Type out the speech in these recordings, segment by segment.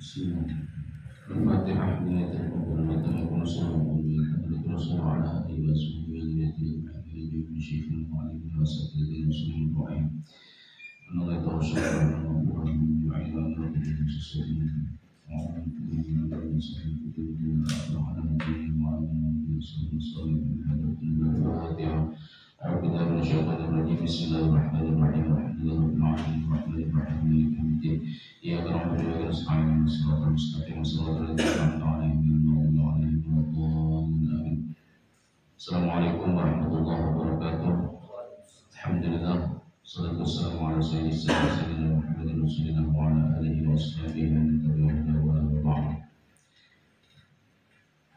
الفاتحة من يتقبل وتقبل صلاة وذكر صلاة على آله وصحبه وذريته من شيخ وعليم وسائر المسلمين الرحيم أن الله يتوسل وأن يعين على ربه المسلمين وأن يكون من المسلمين وعلى نبيه وعلى نبيه صلى الله عليه وسلم أعوذ بالله من الشيطان الرجيم بسم الله الرحمن الرحيم الحمد لله رب العالمين الرحمن الرحيم مالك يوم الدين إياك نعبد وإياك نستعين اهدنا الصراط المستقيم صراط الذين أنعمت عليهم غير المغضوب عليهم ولا الضالين آمين. Assalamualaikum warahmatullahi wabarakatuh. Alhamdulillah, salatu wassalamu ala sayyidina Muhammadin rasulillah wa ala alihi wa sahbihi wa man tabi'ahum wa ba'd.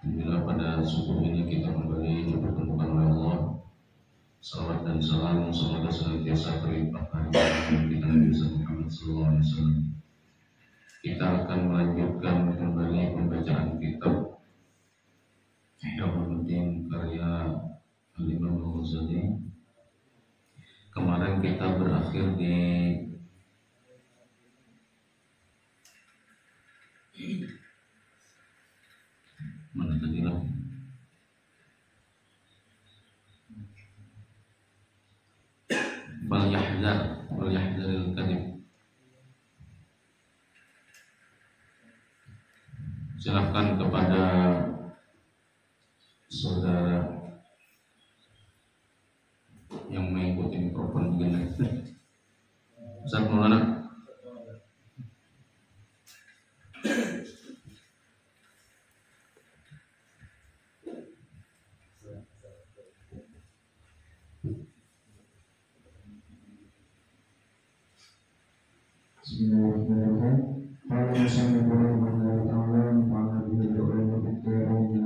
Alhamdulillah, pada subuh ini kita kembali dipertemukan oleh Allah. Salawat dan salam semoga senantiasa terlimpahkan kepada kita Nabi Muhammad SAW. Kita akan melanjutkan kembali pembacaan kitab Ihya Ulumuddin karya Al-Imam Al-Ghazali. Kemarin kita berakhir di mana tadi lah? Wal yahdharil kadhib. Silahkan kepada saudara yang mengikuti mikrofon begini. Ustaz Maulana. Bismillahirrahmanirrahim.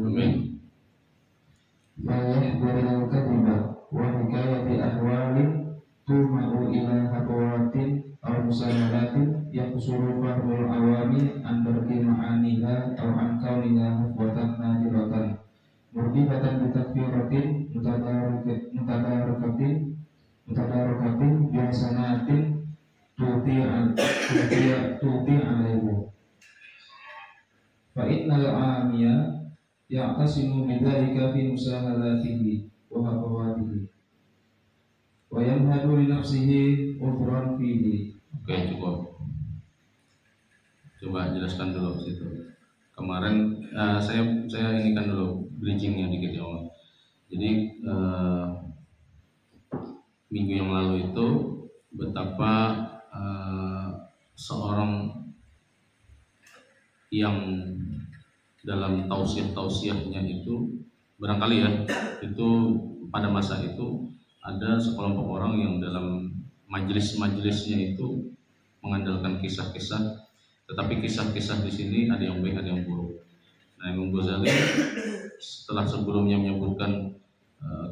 Amin. Fayahdharil kadhiba wa hikayati ahwalin tuma'u ila habawatin aw musahalatin yaqsuru fahmul awami an darki ma'aniha aw an kauniha hafwatan nadiratan murdibatan bitakfiratin mutadarakatin biasanatin tuti alaihi fa innal amiya ya'tasimu bidzalika fi musahalatihi wa hafawatihi wa yamhadu li nafsihi ufran fihi. Oke, cukup. Coba jelaskan dulu situ. Kemarin saya inikan dulu bridgingnya dikit ya Allah. Jadi minggu yang lalu itu betapa seorang yang dalam tausiah-tausiahnya itu barangkali ya, itu pada masa itu ada sekelompok orang yang dalam majelis-majelisnya itu mengandalkan kisah-kisah, tetapi kisah-kisah di sini ada yang baik, ada yang buruk. Nah, Imam Ghazali setelah sebelumnya menyebutkan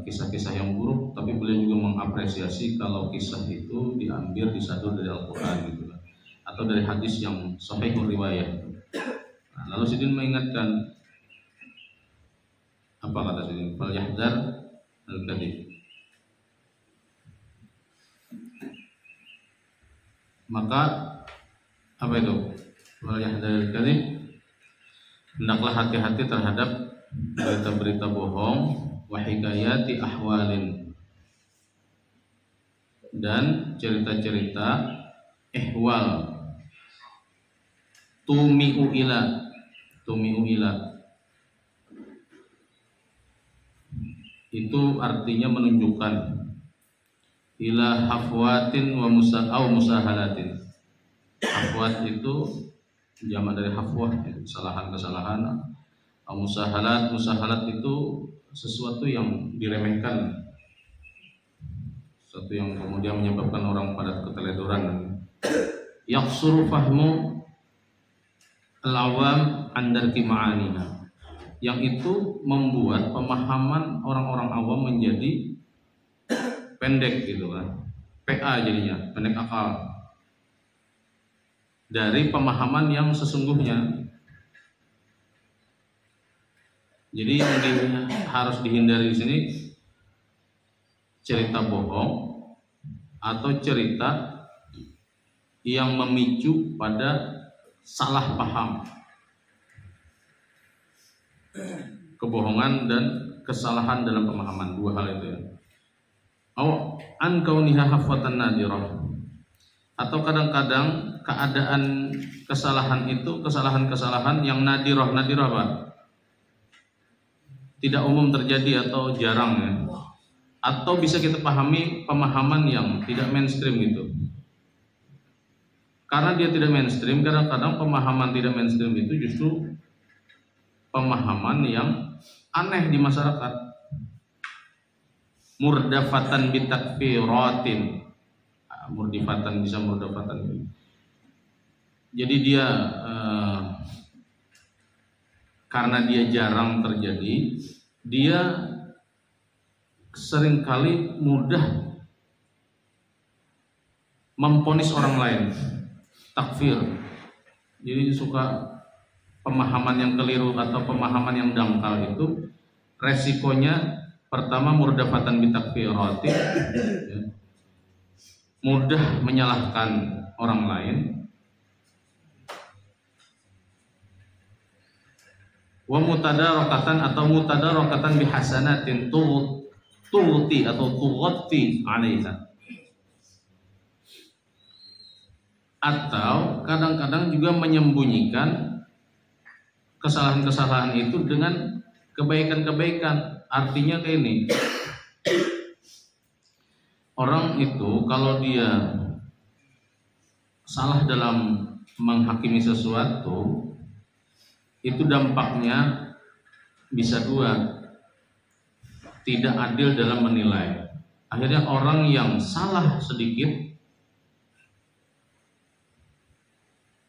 kisah-kisah yang buruk, tapi beliau juga mengapresiasi kalau kisah itu diambil disadur dari Al-Quran gitu kan, atau dari hadis yang sahihul riwayah. Nah, lalu Sidin mengingatkan apa kata Sidin? Fal yahdhar al-kadhib. Maka apa itu? Fal yahdhar al-kadhib. Hendaklah hati-hati terhadap berita-berita bohong, wa hikayati ahwalin, dan cerita-cerita ihwal, tumi'u ila itu artinya menunjukkan ila hafwatin wa musahalatin. Hafwat itu jamak dari hafwah, kesalahan-kesalahan. Musahalat itu sesuatu yang diremehkan, sesuatu yang kemudian menyebabkan orang pada keteledoran. Yaqsuru fahmu al-awam an darki ma'aniha, yang itu membuat pemahaman orang-orang awam menjadi pendek gitu kan, PA jadinya, pendek akal dari pemahaman yang sesungguhnya. Jadi yang harus dihindari di sini cerita bohong atau cerita yang memicu pada salah paham, kebohongan dan kesalahan dalam pemahaman, dua hal itu ya. An kauniha hafwatan nadirah, atau kadang-kadang keadaan kesalahan itu kesalahan-kesalahan yang nadirah. Nadirah apa? Tidak umum terjadi atau jarang ya. Atau bisa kita pahami pemahaman yang tidak mainstream gitu. Karena dia tidak mainstream, kadang-kadang pemahaman tidak mainstream itu justru pemahaman yang aneh di masyarakat. Murdafatan bitakfiratin, murdifatan bisa murdafatan. Jadi dia karena dia jarang terjadi, dia seringkali mudah memponis orang lain, takfir. Jadi suka pemahaman yang keliru atau pemahaman yang dangkal itu resikonya pertama murdafatan bitakfiratin, ya, mudah menyalahkan orang lain. Wa mutadarokatan atau mutadarokatan bihasanatin tughti atau tughti alaiha. Atau kadang-kadang juga menyembunyikan kesalahan-kesalahan itu dengan kebaikan-kebaikan. Artinya kayak ini, orang itu kalau dia salah dalam menghakimi sesuatu, itu dampaknya bisa dua, tidak adil dalam menilai. Akhirnya orang yang salah sedikit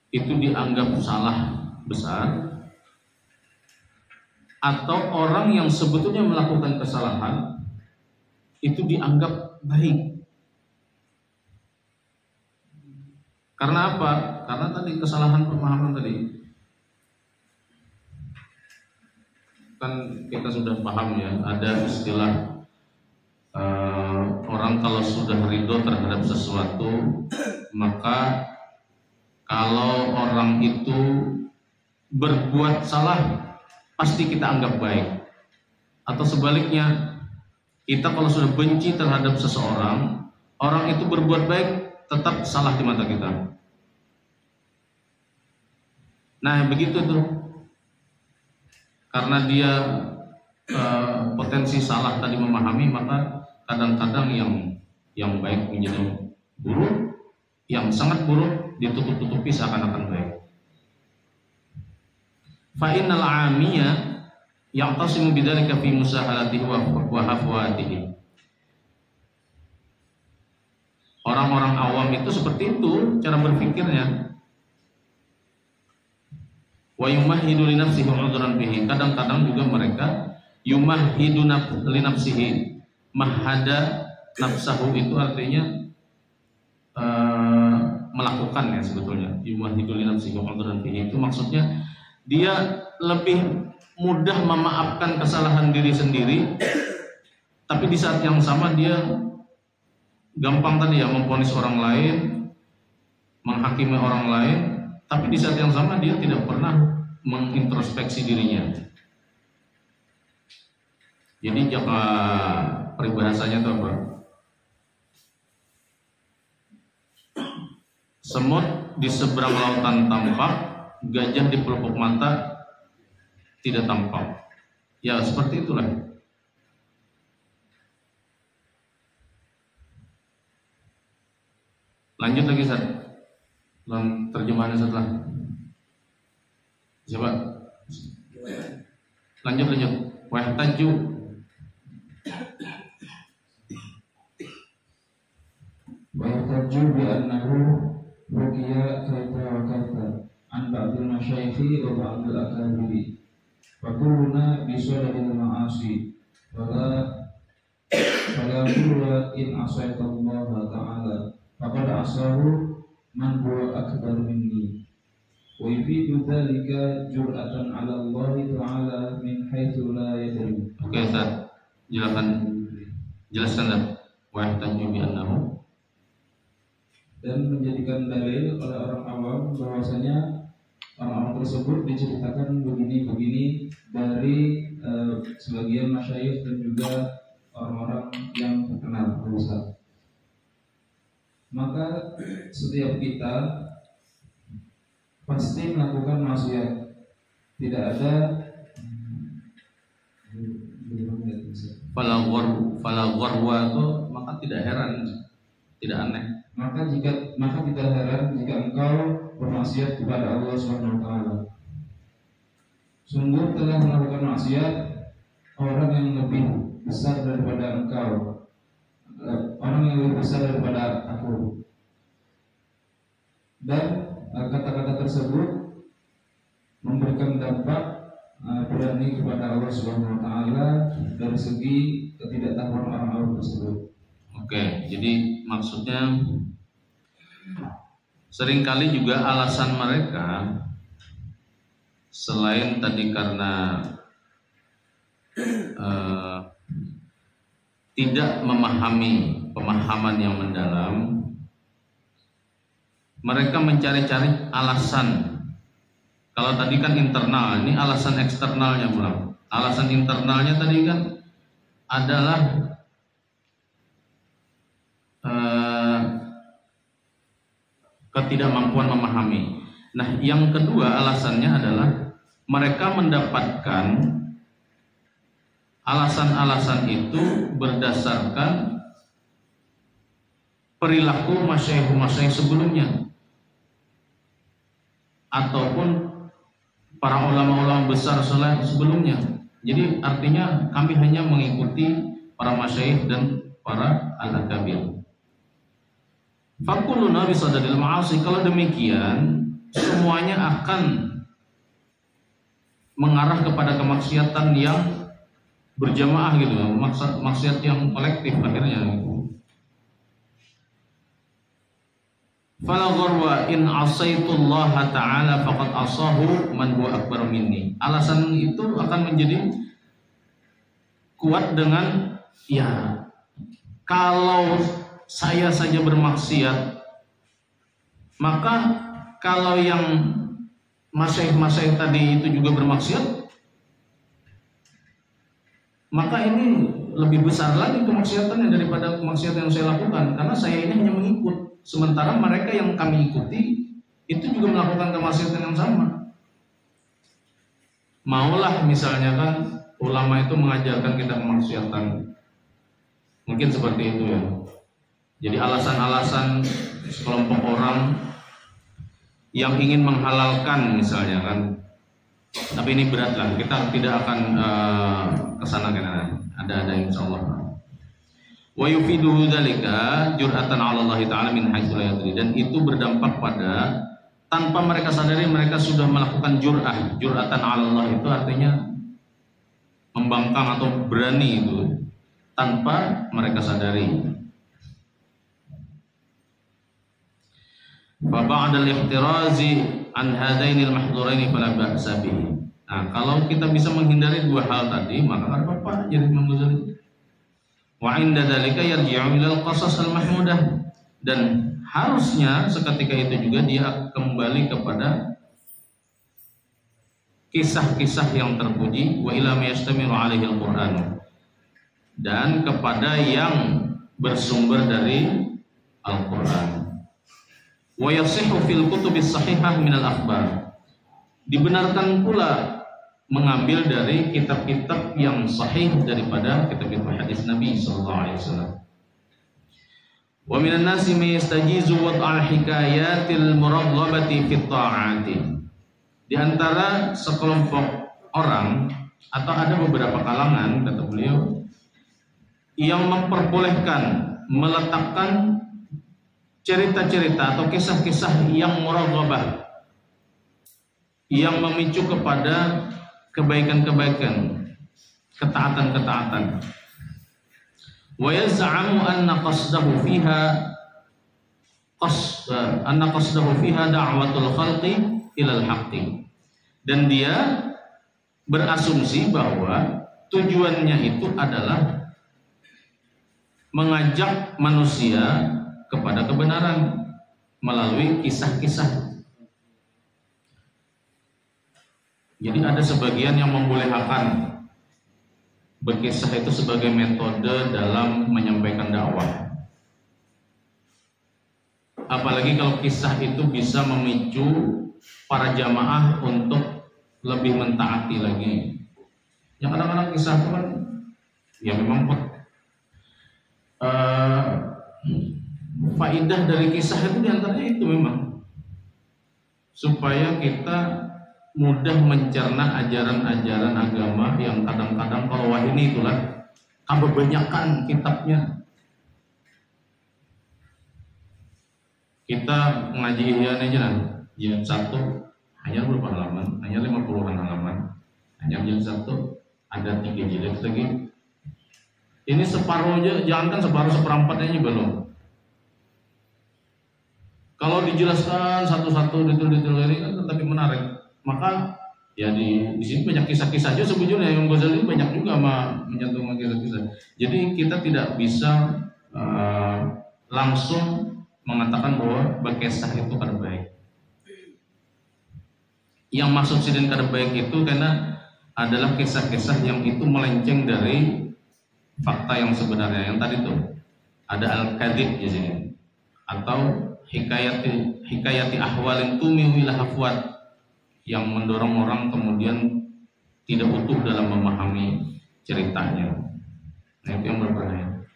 itu dianggap salah besar, atau orang yang sebetulnya melakukan kesalahan itu dianggap baik. Karena apa? Karena tadi kesalahan pemahaman tadi. Kan kita sudah paham ya, ada istilah orang kalau sudah ridho terhadap sesuatu, maka kalau orang itu berbuat salah pasti kita anggap baik. Atau sebaliknya, kita kalau sudah benci terhadap seseorang, orang itu berbuat baik tetap salah di mata kita. Nah begitu tuh, karena dia potensi salah tadi memahami, maka kadang-kadang yang baik menjadi buruk, yang sangat buruk ditutup-tutupi seakan-akan baik. Fa innal 'amiyya ya'tasimu bidzalika fi musahalatihi wa hafwatihi. Orang-orang awam itu seperti itu cara berpikirnya. Wa yumahhidu li nafsihi 'udhran bihi. Kadang-kadang juga mereka yumahhidu li nafsihi. Mahada nafsahu itu artinya melakukan ya sebetulnya. Yumahhidu li nafsihi 'udhran bihi itu maksudnya dia lebih mudah memaafkan kesalahan diri sendiri, tapi di saat yang sama dia gampang tadi ya memvonis orang lain, menghakimi orang lain, tapi di saat yang sama dia tidak pernah mengintrospeksi dirinya. Jadi jika peribahasanya itu apa? Semut di seberang lautan tampak, gajah di pelupuk mata tidak tampak. Ya seperti itulah. Lanjut lagi Ustaz. Dalam terjemahannya setelah. Coba. Lanjut. Wahtaju. Wahtaju bi annahu ruqiya kaita wa kaita an ba'dil masyayikhi wa ba'dil akabiri. Wa kulluna bi sadaqil ma'asi wala kullu in asayta Allah ta'ala faqad asahu man huwa akbar minni. Wa yufidu dzalika jur'atan 'ala Allah ta'ala min haitsu la yadri. Oke Ustaz, jelaskan wa yahtaju bi annahu, dan menjadikan dalil oleh orang awam bahwasanya tersebut diceritakan begini-begini dari sebagian masyayikh dan juga orang-orang yang terkenal besar. Maka setiap kita pasti melakukan maksiat. Tidak ada fala gharwa itu maka tidak heran, tidak aneh. Maka tidak heran jika engkau bermaksiat kepada Allah Subhanahu wa taala. Sungguh telah melakukan maksiat orang yang lebih besar daripada engkau, orang yang lebih besar daripada aku. Dan kata-kata tersebut memberikan dampak berani kepada Allah Subhanahu wa taala dari segi ketidaktahuan orang-orang tersebut. Oke, jadi maksudnya seringkali juga alasan mereka selain tadi karena tidak memahami pemahaman yang mendalam, mereka mencari-cari alasan. Kalau tadi kan internal, ini alasan eksternalnya pulang. Alasan internalnya tadi kan adalah ketidakmampuan memahami. Nah, yang kedua alasannya adalah mereka mendapatkan alasan-alasan itu berdasarkan perilaku masyayikh sebelumnya ataupun para ulama-ulama besar sebelumnya. Jadi artinya kami hanya mengikuti para masyayikh dan para al-akabir. Fakuluna bisadadil ma'asi. Kalau demikian, semuanya akan mengarah kepada kemaksiatan yang berjamaah gitu, maksiat yang kolektif akhirnya gitu. Fala gharwa in asaitullah ta'ala faqad asahu man huwa akbar minni. Alasan itu akan menjadi kuat dengan ya, kalau saya saja bermaksiat, maka kalau yang masyayikh tadi itu juga bermaksiat, maka ini lebih besar lagi kemaksiatannya daripada kemaksiatan yang saya lakukan, karena saya ini hanya mengikut. Sementara mereka yang kami ikuti itu juga melakukan kemaksiatan yang sama. Maulah misalnya kan ulama itu mengajarkan kita kemaksiatan, mungkin seperti itu ya. Jadi alasan-alasan sekelompok orang yang ingin menghalalkan misalnya kan, tapi ini berat lah, kita tidak akan kesana kan, ada insyaallah. Wa yufiduhu dzalika jur'atan 'ala Allah ta'ala min haitsu la yadri, dan itu berdampak pada tanpa mereka sadari mereka sudah melakukan jur'atan 'ala Allah, itu artinya membangkang atau berani itu tanpa mereka sadari. Fa ba'da al-ihtirazi an hadaini al-mahdhuraini fala ba'sa bihi. Nah, kalau kita bisa menghindari dua hal tadi, maka enggak apa-apa jadi Imam Ghazali. Wa inda dzalika yarji'u ila al-qasas al-mahmudah, dan harusnya seketika itu juga dia kembali kepada kisah-kisah yang terpuji, wa ila ma yastamiru alaihi al-Qur'an, dan kepada yang bersumber dari Al-Qur'an. Wa yasihhu fil kutubis sahihah min al-akhbar, dibenarkan pula mengambil dari kitab-kitab yang sahih daripada kitab-kitab hadis Nabi sallallahu alaihi wasallam. Wa minan nasi may yastajizu wad'al hikayatil muraghabati fit ta'ati. Di antara sekelompok orang atau ada beberapa kalangan, kata beliau, yang memperbolehkan meletakkan cerita-cerita atau kisah-kisah yang muraghabah, yang memicu kepada kebaikan-kebaikan, ketaatan-ketaatan. Wa yaz'amu anna qasdahu fiha da'watul khalqi ilal haqqi. Dan dia berasumsi bahwa tujuannya itu adalah mengajak manusia kepada kebenaran melalui kisah-kisah. Jadi ada sebagian yang membolehkan berkisah itu sebagai metode dalam menyampaikan dakwah. Apalagi kalau kisah itu bisa memicu para jamaah untuk lebih mentaati lagi. Yang kadang-kadang kisah itu kan ya memang faidah dari kisah itu diantaranya itu memang supaya kita mudah mencerna ajaran-ajaran agama yang kadang-kadang kalau wah ini itulah kebanyakan kitabnya. Kita ngaji Ihya aja jilid 1 hanya berapa halaman? Hanya 50-an halaman. Hanya jilid 1 ada 3 jilid lagi. Ini separuh aja, jangan kan separuh seperempatnya aja belum. Kalau dijelaskan satu-satu detail-detail ini kan tetapi menarik. Maka ya di sini banyak kisah-kisah aja sebetulnya yang Ghazali banyak juga menyentuh kisah-kisah. Jadi kita tidak bisa langsung mengatakan bahwa berkisah itu kada baik. Yang maksud sidin kada baik itu karena adalah kisah-kisah yang itu melenceng dari fakta yang sebenarnya. Yang tadi tuh ada al-kadhib di sini atau hikayati ahwalin tumiwil hafwat yang mendorong orang kemudian tidak utuh dalam memahami ceritanya. Nah, itu yang berbahaya.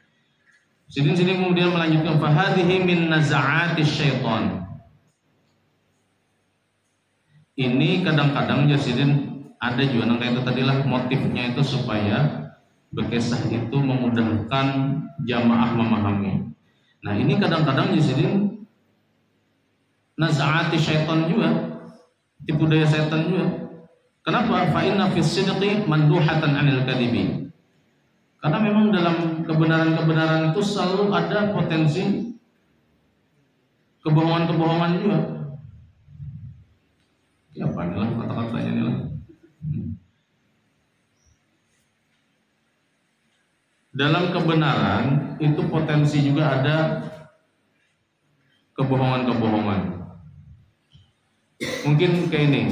Sini kemudian melanjutkan fahadhihi min naza'atis syaitan. Ini kadang-kadang jasidin ada juga yang kayak itu tadilah motifnya itu supaya berkisah itu memudahkan jamaah memahami. Nah, ini kadang-kadang jasidin naza'atis syaitan juga, tipu daya setan juga. Kenapa? Fa inna fis sidqi manduhatan 'anil kadhibi. Karena memang dalam kebenaran-kebenaran itu selalu ada potensi kebohongan-kebohongan juga. Ya apa nih lah kata-katanya nih lah. Dalam kebenaran itu potensi juga ada kebohongan-kebohongan. Mungkin kayak ini,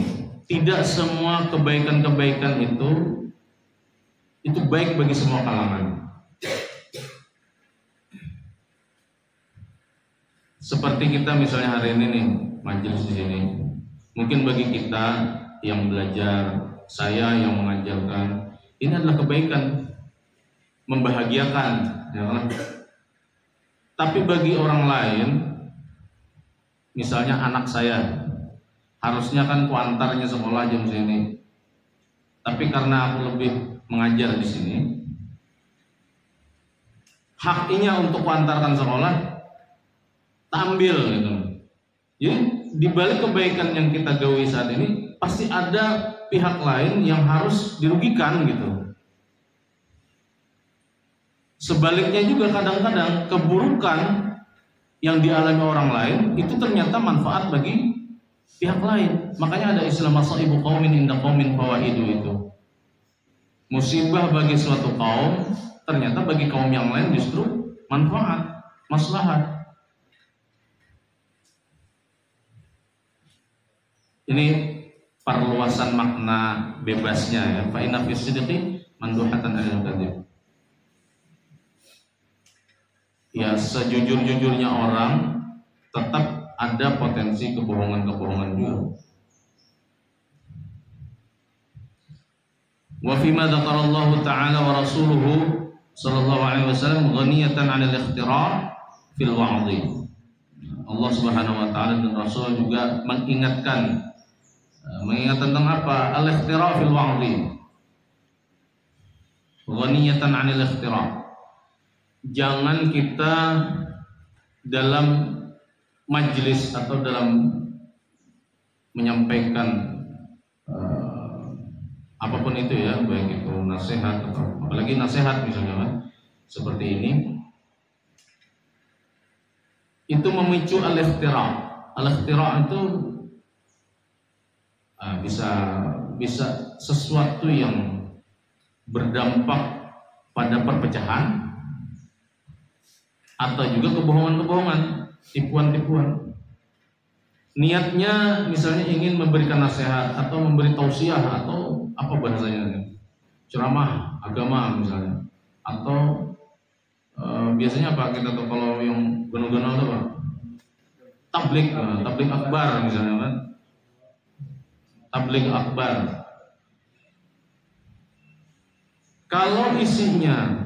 tidak semua kebaikan-kebaikan itu baik bagi semua kalangan. Seperti kita misalnya hari ini nih majelis di sini, mungkin bagi kita yang belajar, saya yang mengajarkan, ini adalah kebaikan, membahagiakan, ya kan? Tapi bagi orang lain, misalnya anak saya, harusnya kan kuantarnya sekolah jam sini, tapi karena aku lebih mengajar di sini, haknya untuk kuantarkan sekolah, tampil gitu. Jadi di balik kebaikan yang kita gawe saat ini, pasti ada pihak lain yang harus dirugikan gitu. Sebaliknya juga kadang-kadang keburukan yang dialami orang lain itu ternyata manfaat bagi pihak lain. Makanya ada istilah masaibu qaumin inda qaumin fawaidu itu. Musibah bagi suatu kaum ternyata bagi kaum yang lain justru manfaat, maslahat. Ini perluasan makna bebasnya ya. Fa inna fis sidqi manduhatan 'anil kadhib. Ya, sejujur-jujurnya orang tetap ada potensi kebohongan-kebohongan juga. Wa fi ma dzakarallahu ta'ala wa rasuluhu sallallahu alaihi wasallam ghaniyatan 'anil ikhtira' fil wa'dhi. Allah Subhanahu wa taala dan Rasul juga mengingatkan tentang apa? Al-ikhtira' fil wa'dhi. Ghaniyatan 'anil ikhtira'. Jangan kita dalam majelis atau dalam menyampaikan apapun itu ya, baik itu nasihat atau apalagi nasihat misalnya kan, seperti ini, itu memicu al-ikhtira'. Al-ikhtira' itu bisa sesuatu yang berdampak pada perpecahan atau juga kebohongan-kebohongan, tipuan-tipuan. niatnya misalnya ingin memberikan nasihat atau memberi tausiah atau apa bahasanya, ceramah agama misalnya, atau biasanya apa kita tuh kalau yang gunung-gunung itu apa? Tablik akbar misalnya kan, tablik akbar. Kalau isinya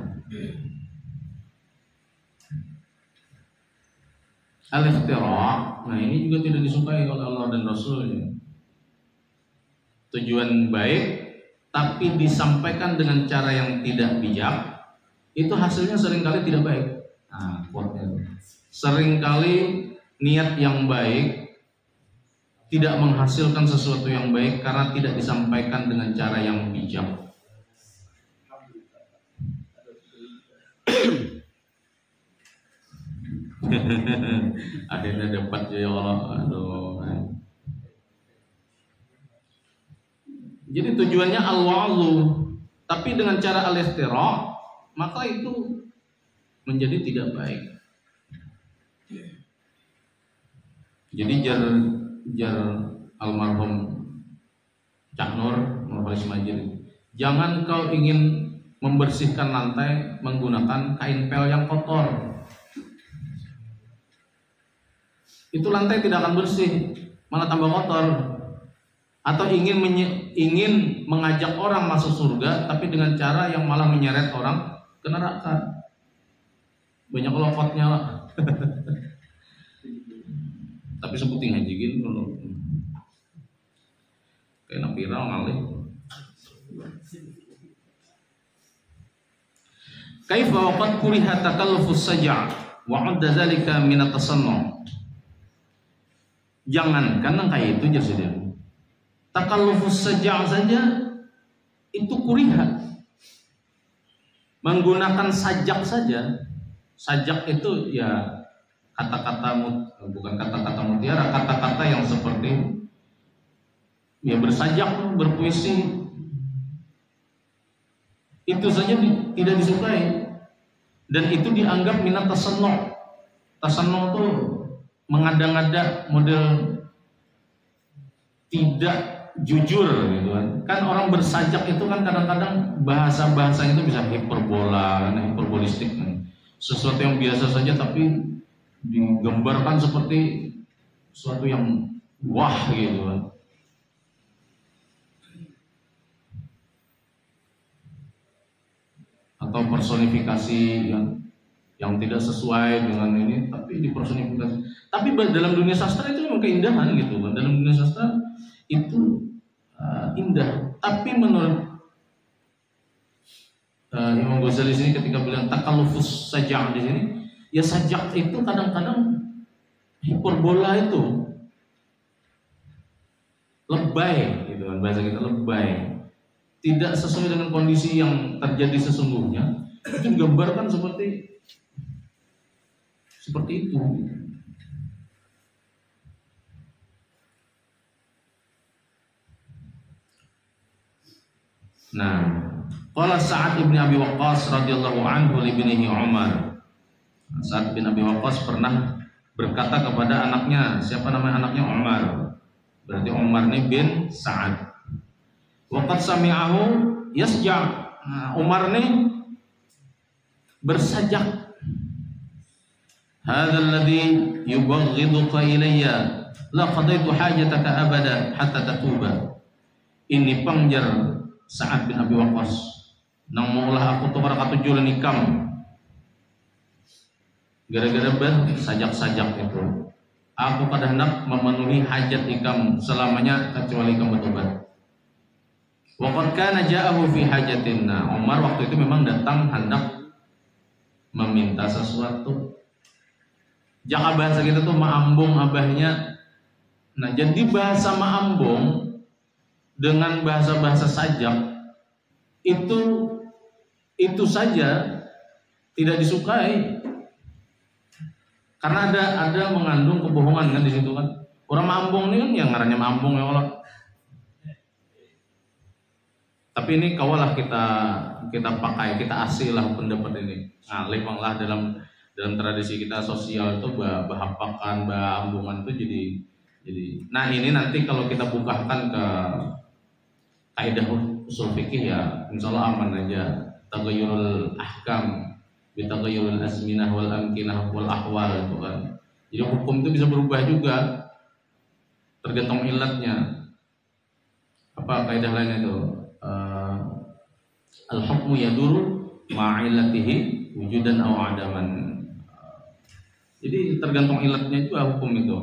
al-ikhtira', nah ini juga tidak disukai oleh Allah dan Rasulnya. Tujuan baik tapi disampaikan dengan cara yang tidak bijak, itu hasilnya seringkali tidak baik. Nah, seringkali niat yang baik tidak menghasilkan sesuatu yang baik karena tidak disampaikan dengan cara yang bijak. Akhirnya dapat ya Allah. Aduh. Jadi tujuannya al-wa'lu, tapi dengan cara al-ikhtira', maka itu menjadi tidak baik. Jadi jar almarhum Cak Nur Nurholis Majid, jangan kau ingin membersihkan lantai menggunakan kain pel yang kotor. Itu lantai tidak akan bersih, malah tambah kotor. Atau ingin mengajak orang masuk surga, tapi dengan cara yang malah menyeret orang ke neraka. Banyak lokotnya lah. Tapi sebutin haji gitu loh. Kayak viral ngalih. Kaifa waqad kuriha takallufus saja' wa 'adda dzalika min at-tasannu'. Jangan karena kayak itu jadi takallufus saja' saja itu kuriha. Menggunakan sajak saja. Sajak itu ya kata-kata, bukan kata-kata mutiara, kata-kata yang seperti ya bersajak, berpuisi. Itu saja tidak disukai, dan itu dianggap minat tasannu'. Tasannu' itu mengada-ngada, model tidak jujur gitu kan. Kan orang bersajak itu kan kadang-kadang bahasa-bahasanya itu bisa hiperbola, hiperbolistik kan. Sesuatu yang biasa saja tapi digambarkan seperti sesuatu yang wah gitu kan. Atau personifikasi yang tidak sesuai dengan ini tapi dipersonifikasi. Tapi dalam dunia sastra itu memang keindahan gitu kan. Dalam dunia sastra itu indah. Tapi menurut Imam Ghazali di sini ketika bilang takallufus sajak di sini, ya sajak itu kadang-kadang hiperbola itu lebay gitu kan, bahasa kita lebay. Tidak sesuai dengan kondisi yang terjadi sesungguhnya, itu digambarkan seperti itu. Nah, qala Sa'ad bin Abi Waqqas radhiyallahu anhu li ibnihi Umar. Sa'ad bin Abi Waqqas pernah berkata kepada anaknya, siapa nama anaknya? Umar. Berarti Umar ini bin Sa'ad. Waqad sami'ahu yasja'. Nah, Umar ini bersajak. Hadzal ladzi yubghiduka ilayya la qadaitu hajataka abada hatta tatuba. Ini pangjar Sa'ad bin Abi Waqqas, nang maulah aku tuh para katujulan ikam gara-gara bersajak-sajak itu. Aku pada hendak memenuhi hajat ikam selamanya kecuali ikam bertobat. Wa qad kana ja'ahu fi hajatin. Umar waktu itu memang datang hendak meminta sesuatu. Jangan bahasa kita tuh maambung abahnya. Nah, jadi bahasa maambung dengan bahasa-bahasa sajak itu saja tidak disukai karena ada mengandung kebohongan kan di situ kan. Orang maambung ini kan yang ngarannya maambung ya Allah. Tapi ini kawalah kita pakai, kita asilah pendapat ini. Nah, memanglah dalam tradisi kita sosial itu bahapakan, ambungan itu Jadi, nah ini nanti kalau kita bukakan ke kaidah usul fikih ya, insya Allah aman aja. Tagayyurul ahkam, bitagayyurul azminah wal amkinah wal ahwal itu kan. Jadi hukum itu bisa berubah juga, tergantung ilatnya. Apa kaidah lainnya itu? Al-hukmu yaduru ma'ilatihi wujudan aw adaman. Jadi tergantung ilatnya juga hukum itu.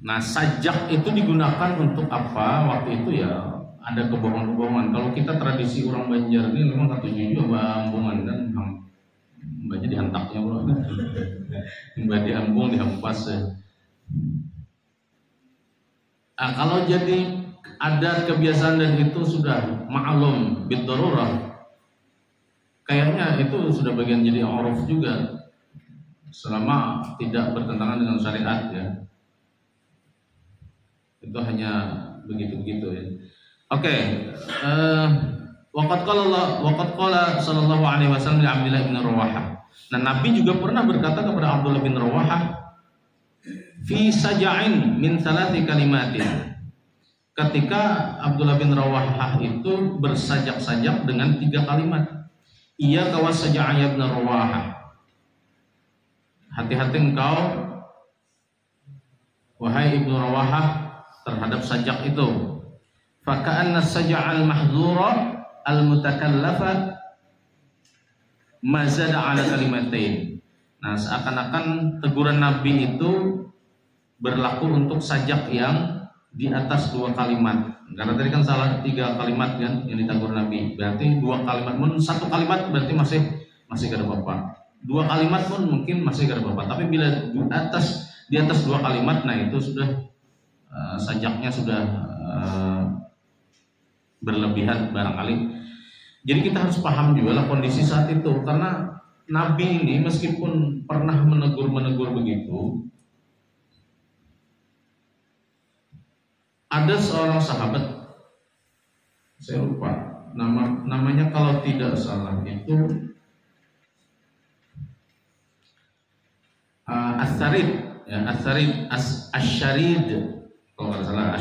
Nah, sajak itu digunakan untuk apa? Waktu itu ya ada kebohongan-kebohongan. Kalau kita tradisi orang Banjar ini memang kata jujur bambungan dan mbaknya dihantaknya bro. Mbak diambung dihempas ya. Nah, kalau jadi adat kebiasaan dan itu sudah ma'lum bid-darurah, kayaknya itu sudah bagian jadi uruf juga, selama tidak bertentangan dengan syariat ya. Itu hanya begitu-begitu ya. Oke. Waqad qala sallallahu alaihi wasallam li Abdullah bin Rawahah. Nah, Nabi juga pernah berkata kepada Abdullah bin Rawahah fi saja'in min thalathi kalimatin. Ketika Abdullah bin Rawahah itu bersajak-sajak dengan 3 kalimat. Iya kawas saja'a ibn Rawahah. Hati-hati engkau wahai ibnu Rawahah terhadap sajak itu. Faka'anna saja'al mahdhura al-mutakallafa mazada ala kalimatain. Nah, seakan-akan teguran Nabi itu berlaku untuk sajak yang di atas 2 kalimat. Karena tadi kan salah 3 kalimat kan yang ditegur Nabi. Berarti 2 kalimat pun 1 kalimat berarti masih gak ada apa-apa. 2 kalimat pun mungkin masih gak ada apa-apa. Tapi bila di atas 2 kalimat, nah itu sudah sajaknya sudah berlebihan barangkali. Jadi kita harus paham juga lah kondisi saat itu, karena Nabi ini meskipun pernah menegur begitu, ada seorang sahabat, saya lupa namanya kalau tidak salah itu As-Sarid ya, As-Syarid kalau nggak salah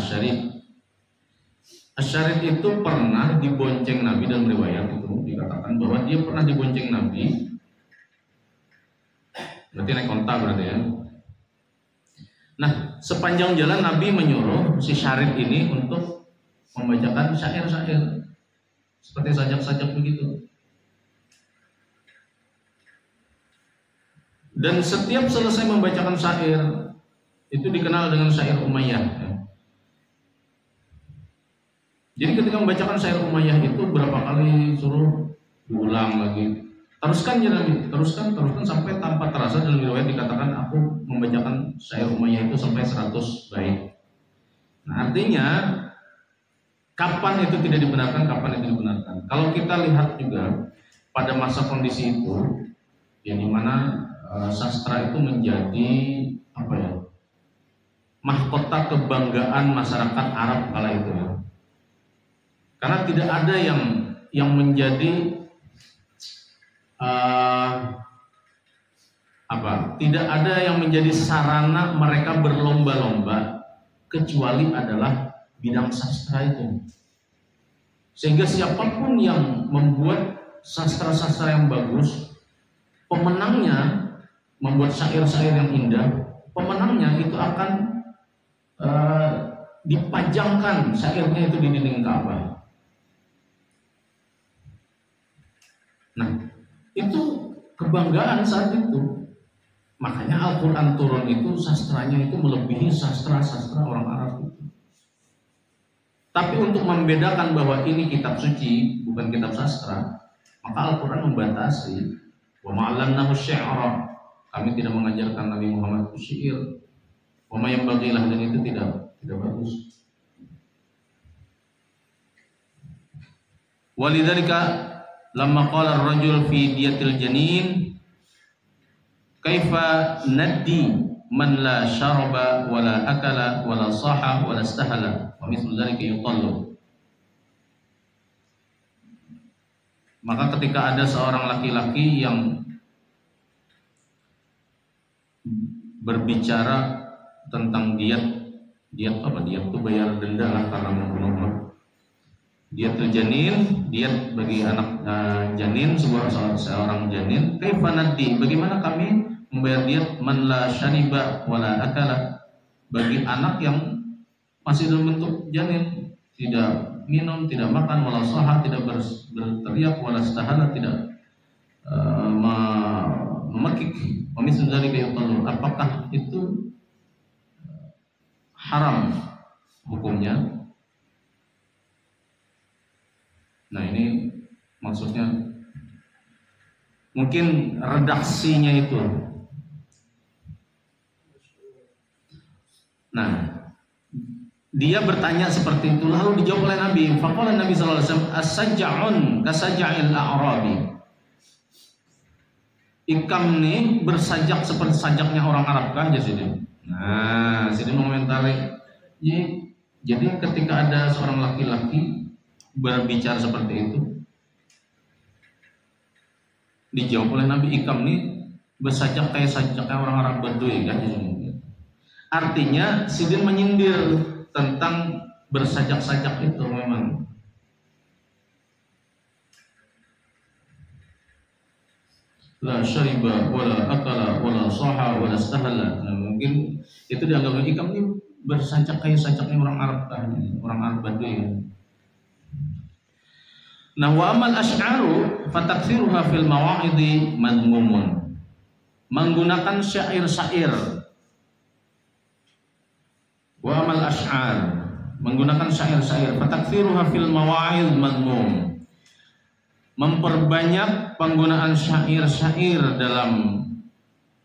Asy-Syarid itu pernah dibonceng Nabi, dan riwayat itu dikatakan bahwa dia pernah dibonceng Nabi. Berarti naik onta berarti ya. Nah, sepanjang jalan Nabi menyuruh si Syarid ini untuk membacakan syair-syair seperti sajak-sajak begitu. Dan setiap selesai membacakan syair itu dikenal dengan syair Umayyah ya. Jadi ketika membacakan syair Umayyah itu berapa kali suruh diulang lagi. Teruskan ya Nabi, teruskan sampai tanpa terasa. Dalam riwayat dikatakan aku membacakan syair Umayyah itu sampai 100 bait. Nah, artinya kapan itu tidak dibenarkan, kapan itu dibenarkan. Kalau kita lihat juga pada masa kondisi itu, ya dimana sastra itu menjadi apa ya, mahkota kebanggaan masyarakat Arab kala itu ya. Karena tidak ada yang menjadi tidak ada yang menjadi sarana mereka berlomba-lomba kecuali adalah bidang sastra itu. Sehingga siapapun yang membuat sastra-sastra yang bagus, pemenangnya membuat syair-syair yang indah, pemenangnya itu akan dipajangkan syairnya itu di dinding Ka'bah. Nah, itu kebanggaan saat itu. Makanya Al-Quran turun itu sastranya itu melebihi sastra-sastra orang Arab itu. Tapi untuk membedakan bahwa ini kitab suci bukan kitab sastra, maka Al-Quran membatasi. Wa ma'allamnahu syi'ra, kami tidak mengajarkan Nabi Muhammad syair. Wa ma yanbaghilah, dan itu tidak bagus. Walidzalika lamma qala ar-rajul fi diyatil janin kaifa naddi man la syaraba wala akala wala saha wala istahala wa mithlu dzalika yuqallu. Maka ketika ada seorang laki-laki yang berbicara tentang diat apa? Diat itu bayar denda lah karena membunuh. Diatul janin, diat bagi anak janin, seorang janin. Kaifa naddi? Bagaimana kami membayar diat man la syariba wala akala, bagi anak yang masih dalam bentuk janin, tidak minum, tidak makan, wala saha, tidak berteriak, wala stahala, tidak memekik. Wamisal dzalika yuqalu, apakah itu haram hukumnya? Nah, ini maksudnya mungkin redaksinya itu. Nah, dia bertanya seperti itu, lalu dijawab oleh Nabi. Faqala Nabi sallallahu alaihi wasallam, as-saj'un kasaj'il a'rabi. Ikam nih bersajak seperti sajaknya orang Arab kah, jadi. Nah, sini mengomentari. Jadi ketika ada seorang laki-laki berbicara seperti itu, dijawab oleh Nabi, ikam nih bersajak kayak sajaknya orang Arab Badui kan. Artinya Sidin menyindir tentang bersajak-sajak itu memang. La syariba wala akala wala saha wala stahala. Nah, mungkin itu dianggap ikam ini bersajak kayak sajaknya orang Arab kan, orang Arab Badui. Nah, wa amal asy'aru fataktsiruha fil mawa'idhi madmumun. Menggunakan syair-syair. Wa amal asy'ar, menggunakan syair-syair, fataktsiruha fil mawa'idh madmum. Memperbanyak penggunaan syair-syair dalam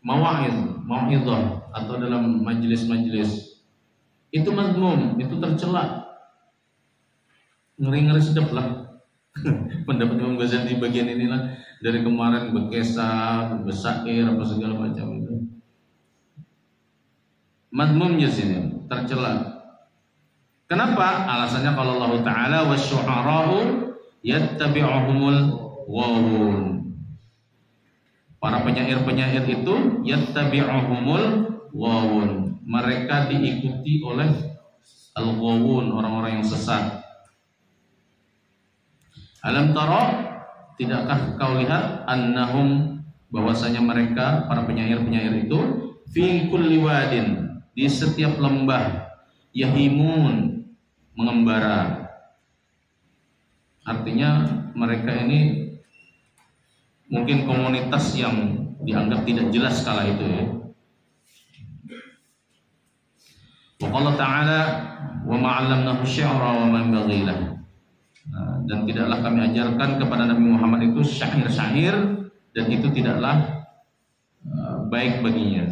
mau'izah atau dalam majelis-majelis itu madmum, itu tercela, ngeri-ngeri sedap lah. Pendapat Imam Ghazali di bagian inilah, dari kemarin berkesah, bersyair apa segala macam itu madmumnya sini tercela. Kenapa? Alasannya kalau Allah Ta'ala wasyu'ara'u yattabi'uhumul ghawun. Para penyair-penyair itu yattabi'uhumul ghawun, mereka diikuti oleh al-ghawun, orang-orang yang sesat. Alam tara, tidakkah kau lihat annahum, bahwasanya mereka para penyair-penyair itu fi kulli wadin, di setiap lembah, yahimun, mengembara. Artinya mereka ini mungkin komunitas yang dianggap tidak jelas kala itu ya. Wa qala ta'ala wa ma 'allamnahu syi'ra wa ma yanbaghi lahu. Dan tidaklah kami ajarkan kepada Nabi Muhammad itu syair-syair, dan itu tidaklah baik baginya,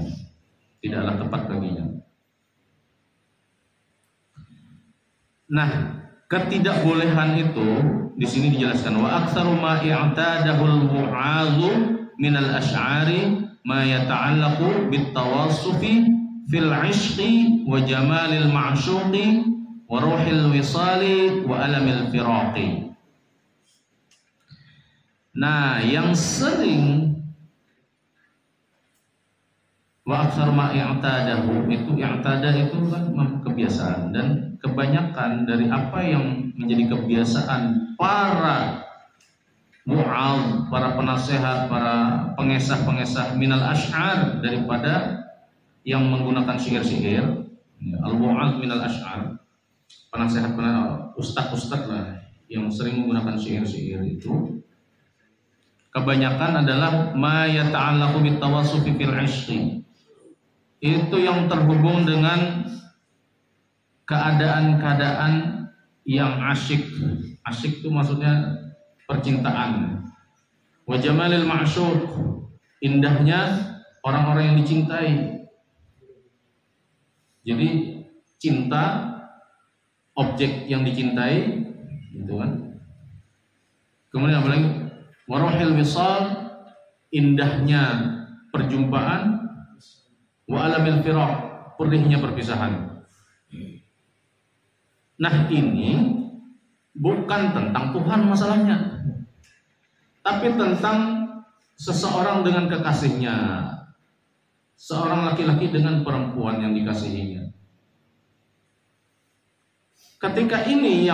tidaklah tepat baginya. Nah, ketidakbolehan itu di sini dijelaskan, wa aktsaru ma i'tadahul mu'adhu minal asy'ari ma yata'allaqu bit tawassufi fil 'ishqi wa jamalil ma'syuqi wa ruhil wisali wa alamil firaqi. Nah, yang sering wa aktsaru ma i'tadahu, itu i'tada itu kan kebiasaan, dan kebanyakan dari apa yang menjadi kebiasaan para mu'adh, para penasehat, para pengesah-pengesah minal asy'ar, daripada yang menggunakan syair-syair, al-mu'adh minal asy'ar, penasehat, ustaz-ustaz lah yang sering menggunakan syair-syair itu, kebanyakan adalah ma yata'allaqu bit tawassufi fil 'ishqi, itu yang terhubung dengan keadaan-keadaan yang asyik. Asyik itu maksudnya percintaan. Wa jamalil ma'syuq, indahnya orang-orang yang dicintai. Jadi cinta objek yang dicintai, gitu kan. Kemudian apa lagi? Wa ruhil wisal, indahnya perjumpaan. Wa alamil firaq, pedihnya perpisahan. Nah, ini bukan tentang Tuhan masalahnya, tapi tentang seseorang dengan kekasihnya. seorang laki-laki dengan perempuan yang dikasihinya. Ketika ini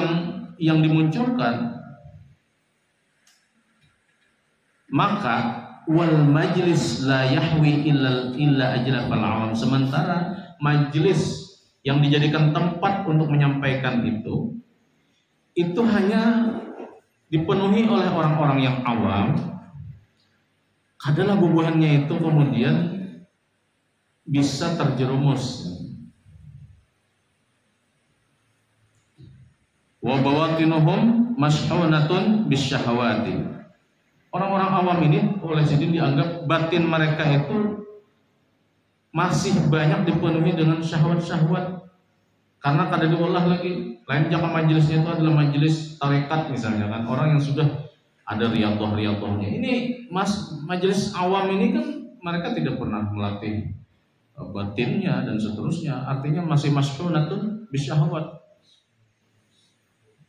yang dimunculkan, maka wal majlis la yahwi illa ajlafal awam. Sementara majlis yang dijadikan tempat untuk menyampaikan itu hanya dipenuhi oleh orang-orang yang awam. Adalah bubuhannya itu kemudian bisa terjerumus. Wa bawatinuhum mashhunatun bisyahawati. Orang-orang awam ini oleh Sidin dianggap batin mereka itu masih banyak dipenuhi dengan syahwat-syahwat. Karena kada diolah lagi. Lain jika majelisnya itu adalah majelis tarekat misalnya kan, orang yang sudah ada riyadhah-riyadhahnya. Ini majelis awam ini kan mereka tidak pernah melatih batinnya dan seterusnya. Artinya masih mashhunatun bisyahawat.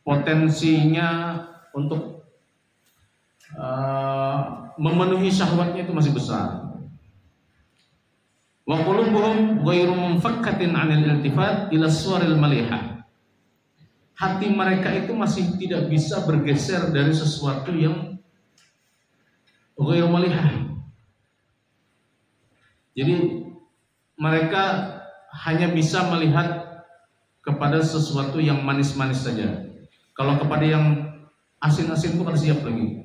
Potensinya untuk memenuhi syahwatnya itu masih besar. Wa qulubuhum ghairu munfakkatin 'anil iltifat ila suwaril malihah. Hati mereka itu masih tidak bisa bergeser dari sesuatu yang ghairu malihah. Jadi mereka hanya bisa melihat kepada sesuatu yang manis-manis saja. Kalau kepada yang asin-asin bukan siap lagi.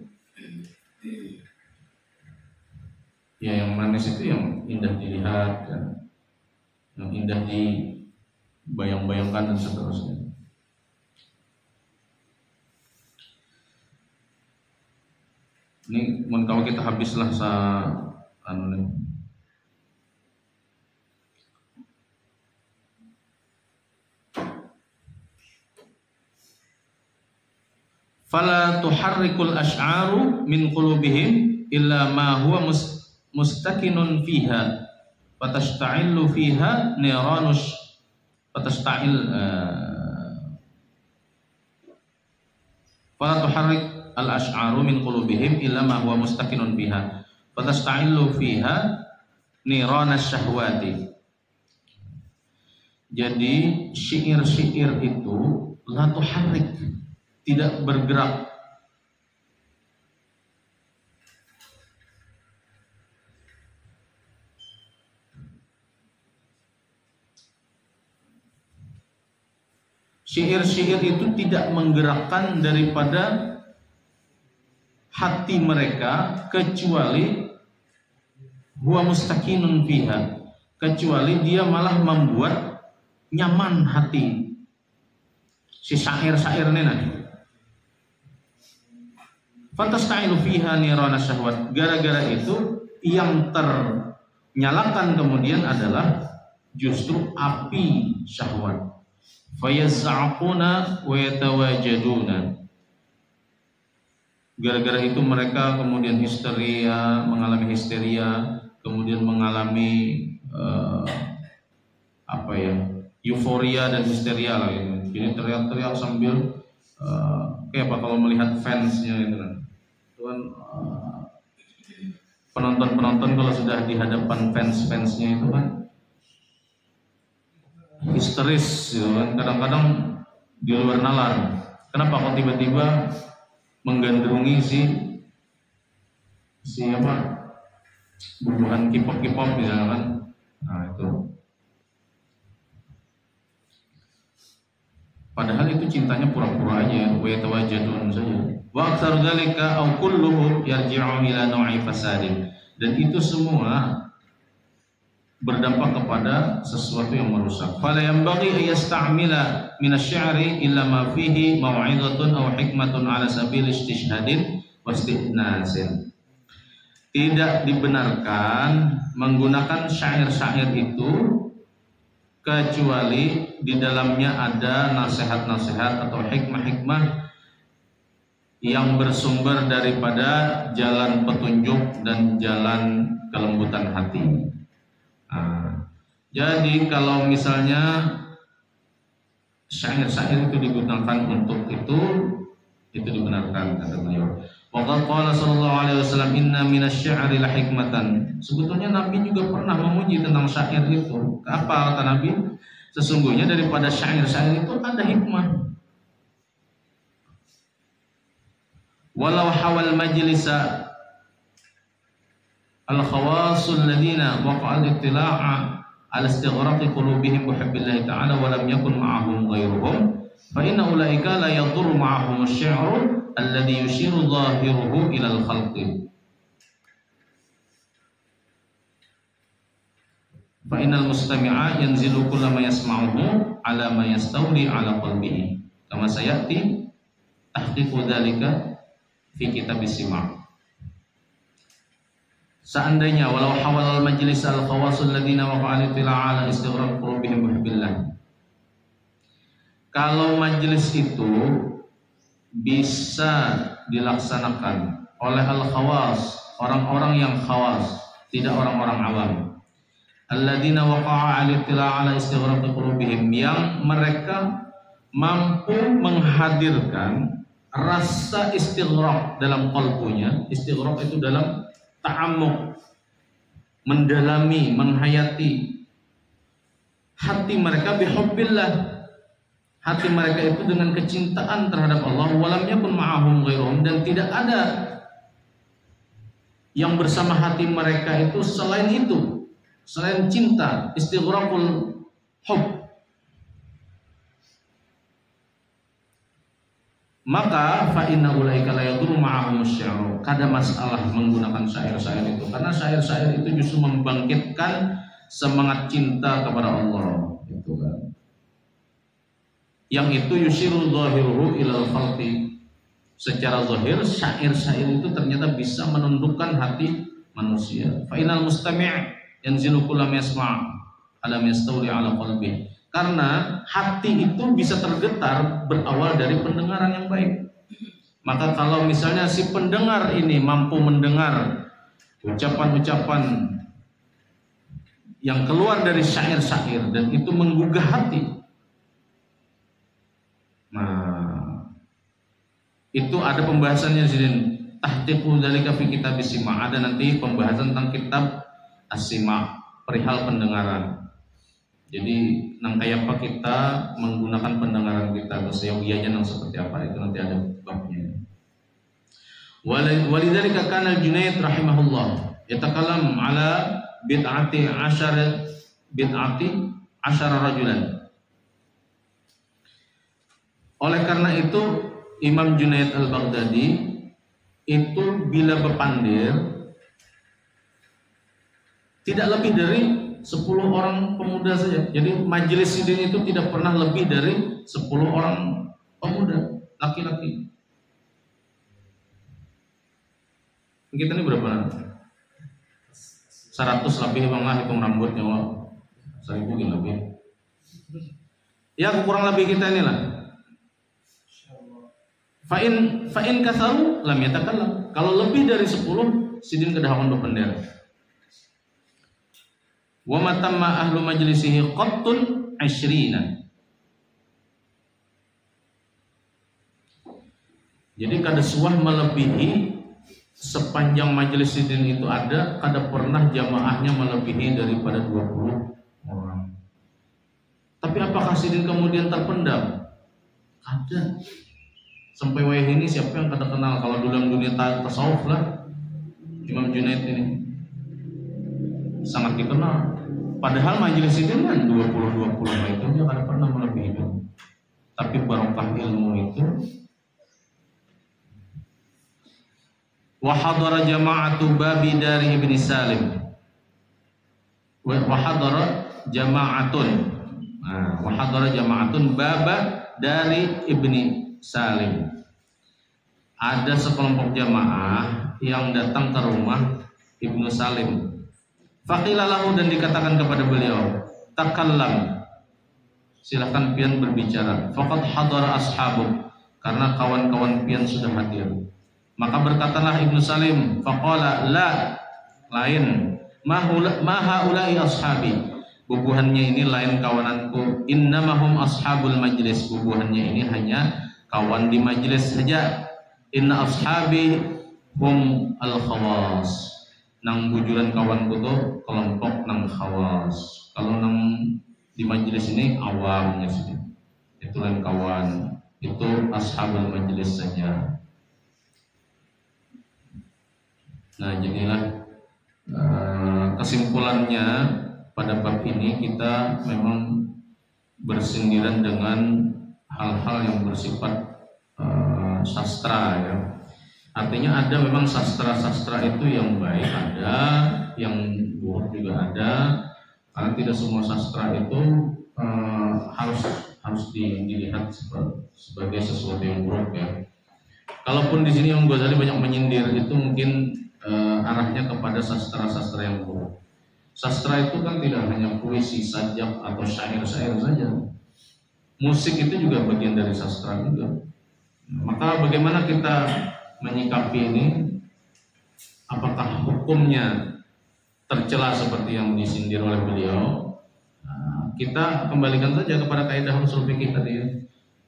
Ya, yang manis itu yang indah dilihat, kan? Yang indah dibayang-bayangkan dan seterusnya. Ini kalau kita habislah fala tuharrikul ash'aru min qulubihim illa ma huwa mustakinun fiha fatasta'illu fiha niranush fatasta'il fala tuharrik al ash'aru min qulubihim illa ma huwa mustakinun fiha fatasta'illu fiha niranas syahwati. Jadi syair-syair itu la tuharrik, tidak bergerak. Syair-syair itu tidak menggerakkan daripada hati mereka kecuali huwa mustakinun fiha, kecuali dia malah membuat nyaman hati si syair-syair ini nanti. Fantastailu fiha nirana syahwat. Gara-gara itu yang ternyalakan kemudian adalah justru api syahwat. Fayazza'quna wa yatawajaduna. Gara-gara itu mereka kemudian mengalami histeria, kemudian mengalami euforia dan histeria lah ini. Jadi teriak-teriak sambil kayak apa kalau melihat fansnya itu kan. Itu kan penonton-penonton kalau sudah di hadapan fans-fansnya itu kan histeris gitu kan. Kadang-kadang di luar nalar. Kenapa kok tiba-tiba menggandrungi si bubuhan K-pop misalnya kan. Nah itu. Padahal itu cintanya pura-pura aja, wa yatawajadun saja. Wa aktsar dzalika aw kulluhu yarji'u ila naw'i fasadin. Dan itu semua berdampak kepada sesuatu yang merusak. Fala yanbaghi ay yasta'mila min asy-syi'ri illa ma fihi mau'izatun aw hikmatun 'ala sabil istishhadin wa istihnasin. Tidak dibenarkan menggunakan syair-syair itu kecuali di dalamnya ada nasihat-nasihat atau hikmah-hikmah yang bersumber daripada jalan petunjuk dan jalan kelembutan hati. Nah, jadi kalau misalnya syair-syair itu digunakan untuk itu dibenarkan kata beliau. Wa qala sallallahu alaihi wasallam inna minasy-syi'ri la hikmatan. Sebetulnya Nabi juga pernah memuji tentang syair itu. Apa kata Nabi? Sesungguhnya daripada syair-syair itu ada hikmah. Walau hawal majlisa al-khawasul ladina waqa'al ittila'a ala istighraqi qulubihim bi hubbillahi ta'ala wa lam yakun ma'ahum ghairuhum fa inna ulaika la yadurru ma'ahum asy-syi'ru alladhi yushiru zahiruhu ila al-khalqi fa innal mustami'a yanzilu kullama yasma'uhu ala ma yastawli ala qalbihi kama sayati tahqiqu dzalika fi kitab as-sima'. Seandainya walau hawal majlis al-khawasul ladina waqa'al tila'ala istighraq qulubihim bihubbillah, kalau majlis itu bisa dilaksanakan oleh al-khawas, orang-orang yang khawas, tidak orang-orang awam. Alladzina waqa'a 'ala ittila'ala istighraq qulubihim, yang mereka mampu menghadirkan rasa istighraq dalam qalbunya. Istighraq itu dalam ta'ammuq, mendalami, menghayati hati mereka bihubbillah. Hati mereka itu dengan kecintaan terhadap Allah, walam yakun ma'ahum ghairuhum, dan tidak ada yang bersama hati mereka itu selain itu, selain cinta, istighraqul hub. Maka fa inna ulaika la yadurru ma'ahum asy-syi'ru. Kada masalah menggunakan syair-syair itu, karena syair-syair itu justru membangkitkan semangat cinta kepada Allah, gitu kan. Yang itu yushiru zahiruhu ilal khalqi. Secara zahir syair-syair itu ternyata bisa menundukkan hati manusia. Fa inal mustami' yanzilu kullam yasma' alam yastawli ala qalbi. Karena hati itu bisa tergetar berawal dari pendengaran yang baik. Maka kalau misalnya si pendengar ini mampu mendengar ucapan-ucapan yang keluar dari syair-syair dan itu menggugah hati, nah itu ada pembahasannya di sini. Tahqiqu dzalika fi kitab as-sima'. Ada nanti pembahasan tentang kitab as-sima', perihal pendengaran. Jadi nang kayak apa kita menggunakan pendengaran kita, keseyogianya nang seperti apa, itu nanti ada babnya. Walidzalika kana al-Junayd rahimahullah yatakalam ala bid'ati asyara rajulan. Oleh karena itu Imam Junayd al-Baghdadi itu bila berpandir tidak lebih dari 10 orang pemuda saja. Jadi majelis sidin itu tidak pernah lebih dari 10 orang pemuda laki-laki. Kita ini berapa? 100 lebih bang lah, hitung rambutnya 1000 lebih. Ya kurang lebih kita ini lah. Fa'in kasaru lam yatakallam. Kalau lebih dari 10 sidin kedahawan berpendera. Wa matamma ahlu majlisihi qattun 20. Jadi kada suah melebihi sepanjang majelis sidin itu ada, kada pernah jamaahnya melebihi daripada 20 orang. Tapi apakah sidin kemudian terpendam? Ada. Sampai wayah ini siapa yang kada kenal kalau dalam dunia tasawuf lah, Imam Junaid ini sangat dikenal. Padahal majelis itu kan 20 itu dia kada pernah melebihi itu. Tapi barokah ilmu itu. Wa hadara jama'atu babi dari Ibni Salim. Wa hadara jama'atun. Nah, wa hadara jama'atun baba dari Ibni Salim. Ada sekelompok jamaah yang datang ke rumah Ibnu Salim. Faqila lahu, dan dikatakan kepada beliau, takallam, silakan pian berbicara. Faqad hadara ashabuk, karena kawan-kawan pian sudah hadir. Maka berkatalah Ibnu Salim, faqala la, lain, ma haula'i ashabi, bubuhannya ini lain kawananku. Innamahum ashabul majlis, bubuhannya ini hanya kawan di majlis saja. Inna ashabi hum al-khawas. Nang bujuran kawanku tuh kelompok nang khawas. Kalau nang di majelis ini awamnya sih. Itu lain kawan. Itu ashabul majelis saja. Nah, jadilah kesimpulannya pada bab ini kita memang bersindiran dengan hal-hal yang bersifat sastra ya. Artinya ada memang sastra-sastra itu yang baik ada, yang buruk juga ada. Karena tidak semua sastra itu harus dilihat sebagai sesuatu yang buruk ya. Kalaupun di sini Imam Ghazali banyak menyindir itu mungkin arahnya kepada sastra-sastra yang buruk. Sastra itu kan tidak hanya puisi, sajak atau syair-syair saja. Musik itu juga bagian dari sastra juga. Maka bagaimana kita menyikapi ini? Apakah hukumnya tercela seperti yang disindir oleh beliau? Nah, kita kembalikan saja kepada kaidah usul fikih tadi ya.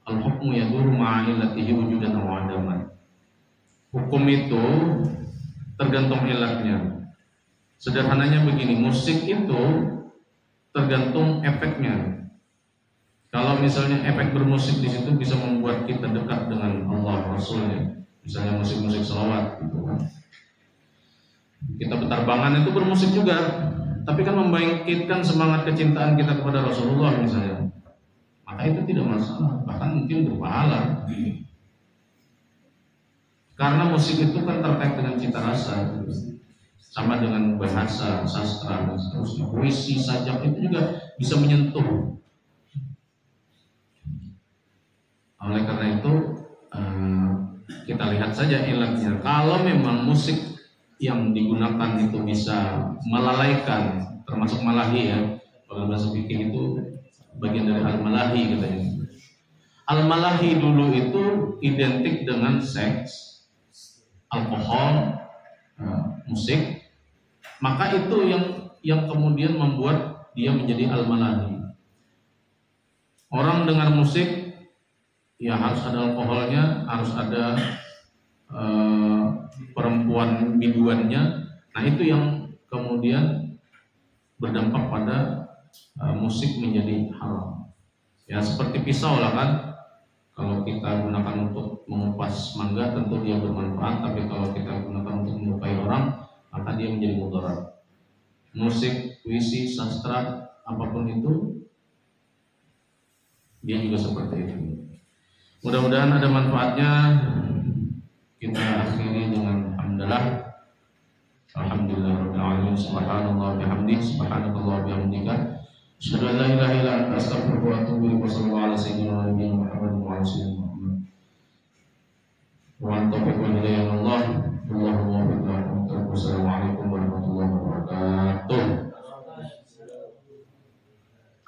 Al-hukmu yaduru ma'ilatihi wujudan wa adaman. Hukum itu tergantung ilatnya. Sederhananya begini, musik itu tergantung efeknya. Kalau misalnya efek bermusik di situ bisa membuat kita dekat dengan Allah Rasulnya, misalnya musik-musik sholawat gitu kan. Kita berterbangan itu bermusik juga, tapi kan membangkitkan semangat kecintaan kita kepada Rasulullah misalnya. Maka itu tidak masalah, bahkan mungkin berpahala. Karena musik itu kan terkait dengan cita rasa, sama dengan bahasa, sastra dan seterusnya. Puisi, sajak itu juga bisa menyentuh. Oleh karena itu kita lihat saja ilatnya. Kalau memang musik yang digunakan itu bisa melalaikan, termasuk malahi ya. Kalau bahasa fikih itu bagian dari al-malahi katanya. Al-malahi dulu itu identik dengan seks, alkohol, musik. Maka itu yang kemudian membuat dia menjadi al-malahi. Orang dengar musik ya harus ada alkoholnya, harus ada perempuan biduannya. Nah itu yang kemudian berdampak pada musik menjadi haram. Ya seperti pisau lah kan. Kalau kita gunakan untuk mengupas mangga tentu dia bermanfaat, tapi kalau kita gunakan untuk melukai orang maka dia menjadi mudarat. Musik, puisi, sastra, apapun itu dia juga seperti itu. Mudah-mudahan ada manfaatnya. Kita akhiri dengan hamdalah. Alhamdulillahirabbil alamin. Subhanallah bihamdihi, subhanakallah bihamdika. Asyhadu an la ilaha illa anta astaghfiruka wa atubu